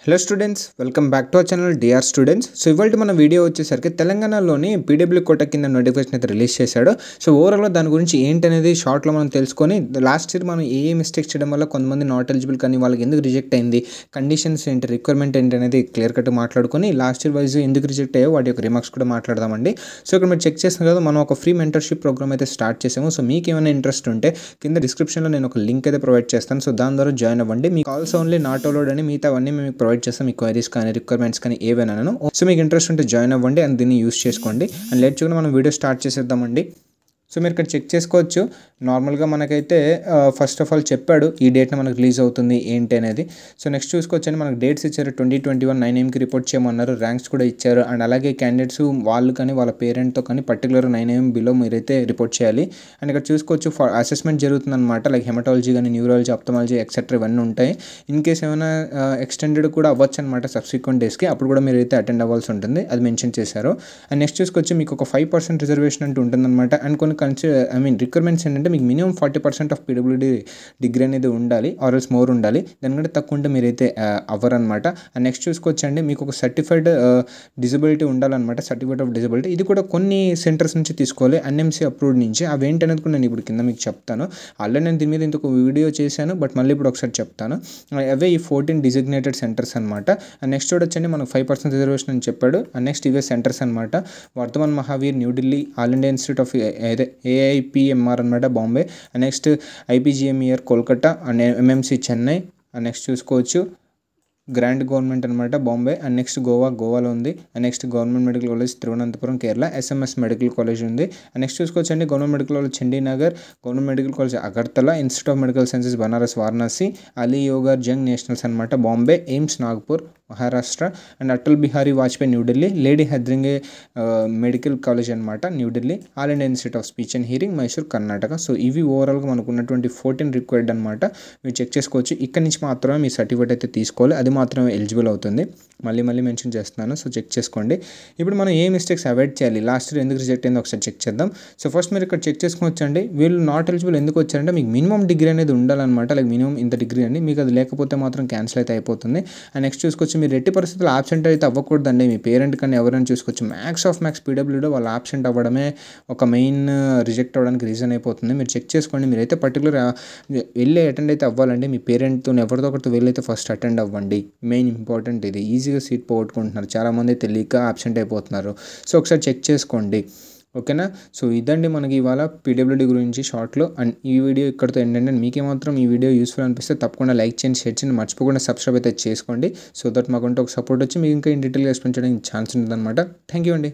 Hello students, welcome back to our channel DR students. So ఇవాళ మన video వచ్చేసరికి తెలంగాణలోని పీడబ్ల్యూ కోట కింద నోటిఫికేషన్ అయితే రిలీజ్ చేశాడు. సో ఓవరాల్గా దాని గురించి ఏంటనేది షార్ట్లో మనం తెలుసుకొని లాస్ట్ ఇయర్ మనం ఏ మిస్టేక్స్ చేయడం వల్ల కొంతమంది నాట్ ఎలిజిబుల్ కానీ వాళ్ళకి ఎందుకు రిజెక్ట్ అయింది, కండిషన్స్ ఏంటి, రిక్వైర్మెంట్ ఏంటి అనేది క్లియర్ కట్ మాట్లాడుకొని లాస్ట్ ఇయర్ వైజ్ ఎందుకు రిజెక్ట్ అయ్యో వాటి యొక్క రిమార్క్స్ కూడా మాట్లాడదామండి. సో ఇక్కడ మీరు చెక్ చేస్తున్నారు కదా, మనం ఒక ఫ్రీ మెంటర్షిప్ ప్రోగ్రామ్ అయితే స్టార్ట్ చేసాము. సో మీకు ఏమైనా ఇంట్రెస్ట్ ఉంటే కింద డిస్క్రిప్షన్లో నేను ఒక లింక్ అయితే ప్రొవైడ్ చేస్తాను. సో దాని ద్వారా జాయిన్ అవ్వండి. మీ కాల్స్ ఓన్లీ నాట్ అలౌడ్ అని మిగతా అవన్నీ మేము ప్రొవైడ్ చేస్తాం. మీ క్వైరీస్ కానీ రిక్వైర్మెంట్స్ కానీ ఏవైనా. సో మీకు ఇంట్రెస్ట్ ఉంటే జాయిన్ అవ్వండి అండ్ దీన్ని యూస్ చేసుకోండి. అండ్ లేట్ చేయకుండా మనం వీడియో స్టార్ట్ చేసేద్దామండి. సో మీరు ఇక్కడ చెక్ చేసుకోవచ్చు. నార్మల్గా మనకైతే ఫస్ట్ ఆఫ్ ఆల్ చెప్పాడు ఈ డేట్న మనకు రిలీజ్ అవుతుంది ఏంటి అనేది. సో నెక్స్ట్ చూసుకోవచ్చండి, మనకు డేట్స్ ఇచ్చారు. 2021 9 AM రిపోర్ట్ చేయమన్నారు. ర్యాంక్స్ కూడా ఇచ్చారు. అండ్ అలాగే క్యాండిడేట్స్ వాళ్ళు కానీ వాళ్ళ పేరెంట్తో కానీ పర్టికులర్ 9 AM బిలో మీరైతే రిపోర్ట్ చేయాలి. అండ్ ఇక్కడ చూసుకోవచ్చు అసెస్మెంట్ జరుగుతుంది అనమాట. లైక్ హెమటాలజీ కానీ న్యూరాలజీ, ఆప్థమాలజీ ఎక్సెట్రా ఇవన్నీ ఉంటాయి. ఇన్ కేస్ ఏమైనా ఎక్స్టెండెడ్ కూడా అవ్వచ్చు అనమాట సబ్సిక్వెంట్ డేస్కి. అప్పుడు కూడా మీరైతే అటెండ్ అవ్వాల్సి ఉంటుంది, అది మెన్షన్ చేశారు. అండ్ నెక్స్ట్ చూసుకోవచ్చు మీకు ఒక 5% రిజర్వేషన్ అంటూ ఉంటుందన్నమాట. అండ్ కొన్ని రిక్వైర్మెంట్స్ ఏంటంటే మీకు మినిమం 40% ఆఫ్ పీడబ్ల్యూడీ డిగ్రీ అనేది ఉండాలి, ఆర్ఎల్స్ మోర్ ఉండాలి. దానికంటే తక్కువ ఉంటే మీరైతే అవ్వరనమాట. అండ్ నెక్స్ట్ చూసుకోవచ్చండి, మీకు ఒక సర్టిఫైడ్ డిజబిలిటీ ఉండాలన్నమాట. సర్టిఫికేట్ ఆఫ్ డిజబిలిటీ ఇది కూడా కొన్ని సెంటర్స్ నుంచి తీసుకోవాలి, ఎన్ఎంసీ అప్రూవ్డ్ నుంచి. అవి ఏంటనేది కూడా నేను ఇప్పుడు కింద మీకు చెప్తాను. ఆల్రెడీ నేను దీని మీద ఇంకొక వీడియో చేశాను, బట్ మళ్ళీ ఇప్పుడు ఒకసారి చెప్తాను. అవే ఈ 14 డిజిగ్నేటెడ్ సెంటర్స్ అనమాట. అండ్ నెక్స్ట్ చూడొచ్చండి, మనకు 5% రిజర్వేషన్ అని చెప్పాడు. అండ్ నెక్స్ట్ ఇవే సెంటర్స్ అనమాట. Vardhman Mahavir New Delhi, all India institute of AIPMR అనమాట Bombay. Next IPGMER Kolkata, and MMC Chennai. And next చూసుకోవచ్చు గ్రాండ్ గవర్నమెంట్ అనమాట బాంబే. అండ్ నెక్స్ట్ గోవాలో ఉంది. And next government medical college Thiruvananthapuram Kerala, SMS medical college ఉంది. అండ్ నెక్స్ట్ చూసుకోవచ్చండి, government medical college Chandigarh, government medical college Agartala, institute of medical sciences Banaras Varanasi, Ali Yavar Jung nationals అనమాట Bombay, AIIMS Nagpur Maharashtra, and Atal Bihari Vajpayee New Delhi, lady హెద్రింగే medical college అనమాట New Delhi, all India institute of speech and hearing Mysore Karnataka. So ఇవి ఓవరాల్గా మనకు ఉన్నటువంటి 14 required అనమాట. మీరు చెక్ చేసుకోవచ్చు. ఇక్కడ నుంచి మాత్రమే మీ సర్టిఫికేట్ అయితే తీసుకోవాలి, అది మాత్రమే ఎలిజిబుల్ అవుతుంది. మళ్ళీ మెన్షన్ చేస్తున్నాను, సో చెక్ చేసుకోండి. ఇప్పుడు మనం ఏ మిస్టేక్స్ అవాయిడ్ చేయాలి, లాస్ట్ ఇయర్ ఎందుకు రిజెక్ట్ అయిందో ఒకసారి చెక్ చేద్దాం. సో ఫస్ట్ మీరు ఇక్కడ చెక్ చేసుకోవచ్చండి, వీళ్ళు నాట్ ఎలిజిబుల్ ఎందుకు వచ్చారంటే మీకు మినిమం డిగ్రీ అనేది ఉండాలన్నమాట. లైక్ మినిమం ఇంత డిగ్రీ అండి, మీకు అది లేకపోతే మాత్రం క్యాన్సిల్ అయితే అయిపోతుంది. అండ్ నెక్స్ట్ చూసుకోవచ్చు, మీరు ఎట్టి పరిస్థితుల్లో ఆబ్సెంట్ అయితే అవ్వకూడదండి. మీ పేరెంట్ కానీ ఎవరైనా చూసుకోవచ్చు. మ్యాక్స్ పీడబ్ల్యూడో వాళ్ళు ఆబ్సెంట్ అవ్వడమే ఒక మెయిన్ రిజెక్ట్ అవ్వడానికి రీజన్ అయిపోతుంది. మీరు చెక్ చేసుకోండి. మీరైతే పర్టికులర్ వెళ్ళి అటెండ్ అయితే అవ్వాలండి. మీ పేరెంట్తో ఎవరితో ఒకరితో వెళ్ళైతే ఫస్ట్ అటెండ్ అవ్వండి. మెయిన్ ఇంపార్టెంట్ ఇది. ఈజీగా సీట్ పోగొట్టుకుంటున్నారు చాలామంది, తెలియక ఆబ్సెంట్ అయిపోతున్నారు. సో ఒకసారి చెక్ చేసుకోండి, ఓకేనా. సో ఇదండి మనకి ఇవాళ పీడబ్ల్యూడీ గురించి షార్ట్లో. అండ్ ఈ వీడియో ఇక్కడితో ఏంటంటే మీకేమాత్రం ఈ వీడియో యూస్ఫుల్ అనిపిస్తే తప్పకుండా లైక్ చేయండి, షేర్ చేయండి, మర్చిపోకుండా సబ్స్క్రైబ్ అయితే చేసుకోండి. సో దట్ మాకుంటే ఒక సపోర్ట్ వచ్చి మీకు ఇంకా ఇన్ డీటెయిల్గా ఎక్స్ప్లెయిన్ చేయడానికి ఛాన్స్ ఉంటుందన్నమాట. థ్యాంక్ యూ అండి.